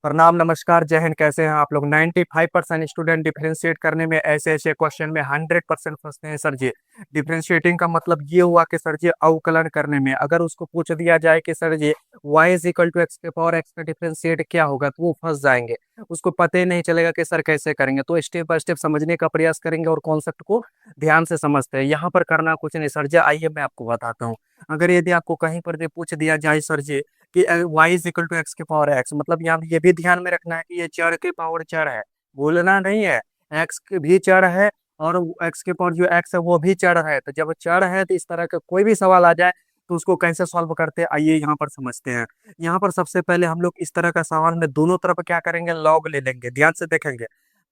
प्रणाम, नमस्कार, जय हिंद। कैसे हैं आप लोग? 95% स्टूडेंट डिफरेंशिएट करने में ऐसे ऐसे क्वेश्चन में 100% फंसते हैं सर जी। डिफरेंशिएटिंग का मतलब ये हुआ कि सर जी अवकलन करने में अगर उसको पूछ दिया जाए कि sir ji y is equal to x के पावर एक्स का डिफरेंशिएट क्या होगा, तो वो फंस जाएंगे। उसको पता ही नहीं चलेगा कि सर कैसे करेंगे। तो स्टेप बाय स्टेप समझने का प्रयास करेंगे और कॉन्सेप्ट को ध्यान से समझते हैं। यहाँ पर करना कुछ नहीं सर जी, आइए मैं आपको बताता हूँ। अगर यदि आपको कहीं पर भी पूछ दिया जाए सर जी कि y is equal to x के पावर एक्स, मतलब यहाँ ये भी ध्यान में रखना है कि ये चर के पावर चर है, बोलना नहीं है। एक्स के भी चर है और एक्स के पावर जो एक्स है वो भी चर है। तो जब चर है तो इस तरह का कोई भी सवाल आ जाए तो उसको कैसे सॉल्व करते हैं, आइए यहाँ पर समझते हैं। यहाँ पर सबसे पहले हम लोग इस तरह का सवाल में दोनों तरफ क्या करेंगे, लॉग ले लेंगे। ध्यान से देखेंगे,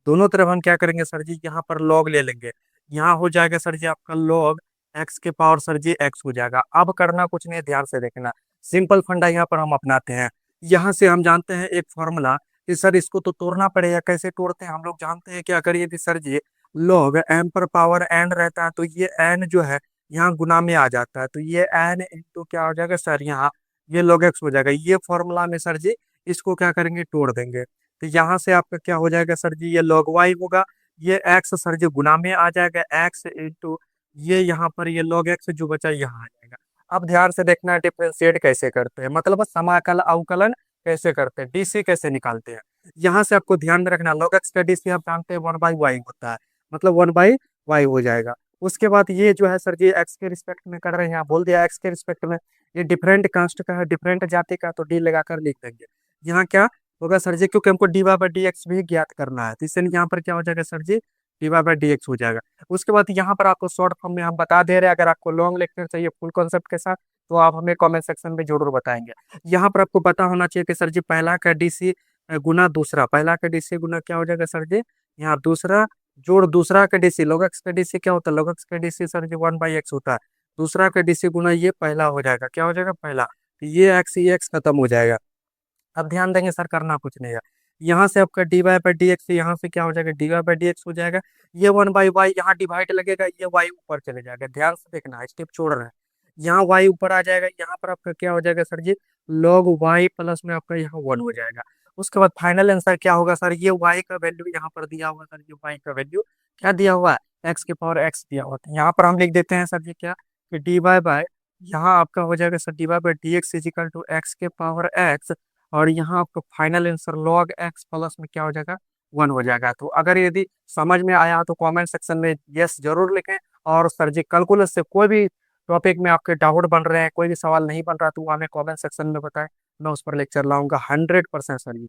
दोनों तरफ हम क्या करेंगे सर जी, यहाँ पर लॉग ले लेंगे। यहाँ हो जाएगा सर जी आपका लॉग एक्स के पावर सर जी एक्स हो जाएगा। अब करना कुछ नहीं, ध्यान से देखना। सिंपल फंडा यहाँ पर हम अपनाते हैं। यहाँ से हम जानते हैं एक फॉर्मूला कि सर इसको तो तोड़ना पड़ेगा। कैसे तोड़ते हैं हम लोग जानते हैं कि अगर यदि सर जी log m पर पावर n रहता है तो ये n जो है यहाँ गुना में आ जाता है। तो ये n इंटू क्या हो जाएगा सर, यहाँ ये log x हो जाएगा। ये फॉर्मूला में सर जी इसको क्या करेंगे, तोड़ देंगे। तो यहाँ से आपका क्या हो जाएगा सर जी, ये log y होगा। ये x सर जी गुना में आ जाएगा, x इंटू ये यहाँ पर ये log x जो बचा यहाँ आ जाएगा। अब ध्यान से देखना है डिफरेंशिएट कैसे करते हैं, मतलब समाकल अवकलन कैसे करते हैं, डीसी कैसे निकालते हैं। यहाँ से आपको ध्यान में रखना, log x का डीसी आप जानते हैं 1/y होता है, मतलब 1/y हो जाएगा। उसके बाद ये जो है सर जी एक्स के रिस्पेक्ट में कर रहे हैं, यहाँ बोल दिया एक्स के रिस्पेक्ट में। ये डिफरेंट कास्ट का है, डिफरेंट जाति का, तो डी लगाकर लिख देंगे। यहाँ क्या होगा सर जी, क्योंकि हमको d y by d x भी ज्ञात करना है, तो इसलिए यहाँ पर क्या हो जाएगा sir ji, d y by d x हो जाएगा। उसके बाद यहाँ पर आपको शॉर्ट फॉर्म में हम बता दे रहे हैं। अगर आपको लॉन्ग लेक्चर चाहिए फुल कॉन्सेप्ट के साथ तो आप हमें कमेंट सेक्शन में जरूर बताएंगे। यहाँ पर आपको पता होना चाहिए कि सर जी पहला का डीसी गुना दूसरा, पहला का डीसी गुना क्या हो जाएगा सर जी, यहाँ दूसरा जोड़ दूसरा का डीसी। log x का डीसी क्या होता है, log x का डीसी सर जी 1/x होता है। दूसरा का डीसी गुना ये पहला हो जाएगा, क्या हो जाएगा पहला, तो ये x खत्म हो जाएगा। अब ध्यान देंगे सर, करना कुछ नहीं है। यहाँ से आपका d y by d x, यहाँ से क्या हो जाएगा d y by d x हो जाएगा। ये 1/y यहाँ डिवाइड लगेगा, ये y ऊपर चले जाएगा। ध्यान से देखना, स्टेप छोड़ रहे हैं। यहाँ y ऊपर आ जाएगा, यहाँ पर आपका क्या हो जाएगा सर जी, log y प्लस में आपका यहाँ 1 हो जाएगा। उसके बाद फाइनल आंसर क्या होगा सर, ये y का वैल्यू यहाँ पर दिया हुआ सर जी, y का वैल्यू क्या दिया हुआ है, x के पावर x दिया हुआ था। यहाँ पर हम लिख देते हैं सर जी क्या, कि डी वाई बाय, यहाँ आपका हो जाएगा sir d y by d x equal to x के पावर x। और यहाँ आपको final answer log x plus में क्या हो जाएगा, 1 हो जाएगा। तो अगर यदि समझ में आया तो कमेंट सेक्शन में यस जरूर लिखें। और सर जी कैलकुलस से कोई भी टॉपिक में आपके डाउट बन रहे हैं, कोई भी सवाल नहीं बन रहा, तो वो हमें कमेंट सेक्शन में बताएं। मैं उस पर लेक्चर लाऊंगा 100% सर जी।